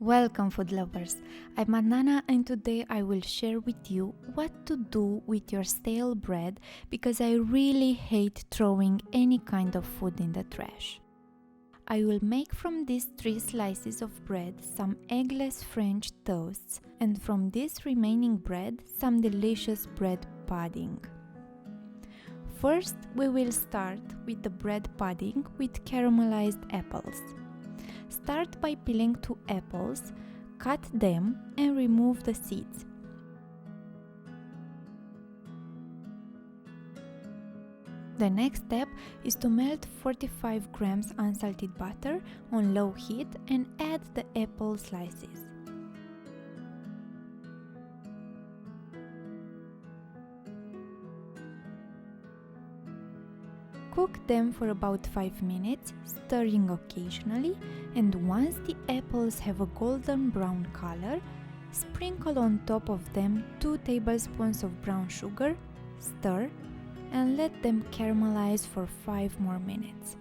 Welcome food lovers, I'm Nana and today I will share with you what to do with your stale bread because I really hate throwing any kind of food in the trash. I will make from these 3 slices of bread some eggless French toasts and from this remaining bread some delicious bread pudding. First we will start with the bread pudding with caramelized apples. Start by peeling 2 apples, cut them and remove the seeds. The next step is to melt 45 grams unsalted butter on low heat and add the apple slices. Cook them for about 5 minutes, stirring occasionally, and once the apples have a golden brown color, sprinkle on top of them 2 tablespoons of brown sugar, stir, and let them caramelize for 5 more minutes.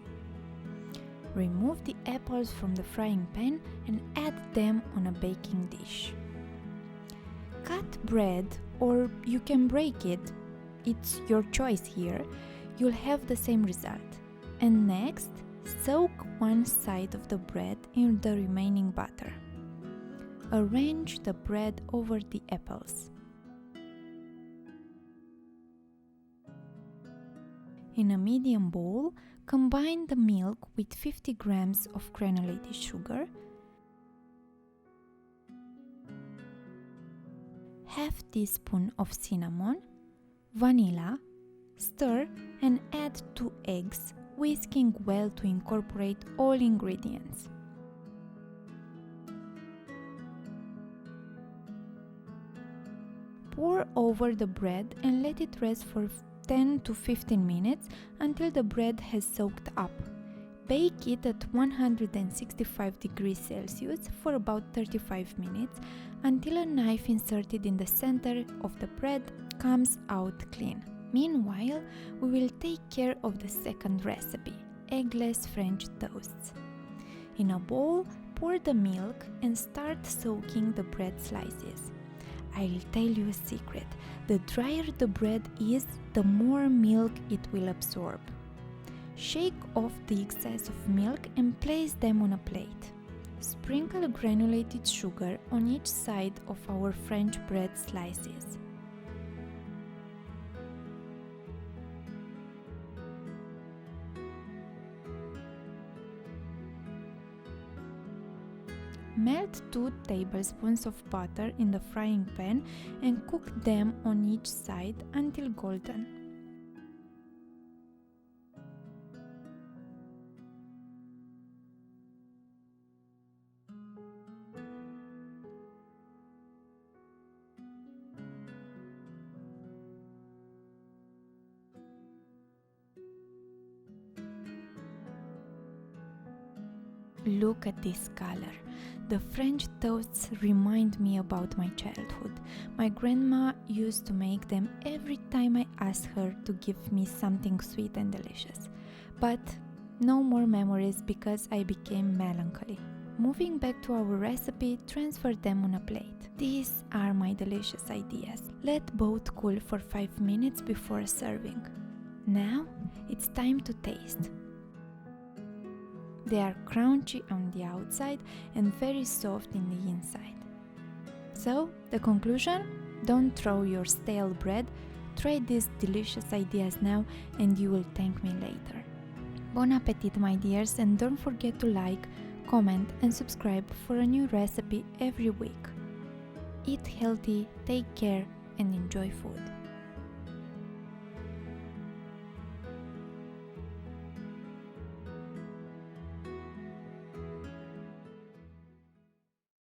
Remove the apples from the frying pan and add them on a baking dish. Cut bread, or you can break it, it's your choice here. You'll have the same result. And next, soak one side of the bread in the remaining butter. Arrange the bread over the apples. In a medium bowl, combine the milk with 50 grams of granulated sugar, half teaspoon of cinnamon, vanilla, stir and add 2 eggs, whisking well to incorporate all ingredients. Pour over the bread and let it rest for 10 to 15 minutes until the bread has soaked up. Bake it at 165 degrees Celsius for about 35 minutes until a knife inserted in the center of the bread comes out clean. Meanwhile, we will take care of the second recipe, eggless French toasts. In a bowl, pour the milk and start soaking the bread slices. I'll tell you a secret, the drier the bread is, the more milk it will absorb. Shake off the excess of milk and place them on a plate. Sprinkle granulated sugar on each side of our French bread slices. Melt 2 tablespoons of butter in the frying pan and cook them on each side until golden. Look at this color. The French toasts remind me about my childhood. My grandma used to make them every time I asked her to give me something sweet and delicious. But no more memories because I became melancholy. Moving back to our recipe, transfer them on a plate. These are my delicious ideas. Let both cool for 5 minutes before serving. Now it's time to taste. They are crunchy on the outside and very soft in the inside. So, the conclusion? Don't throw your stale bread. Try these delicious ideas now and you will thank me later. Bon appetit, my dears, and don't forget to like, comment and subscribe for a new recipe every week. Eat healthy, take care and enjoy food.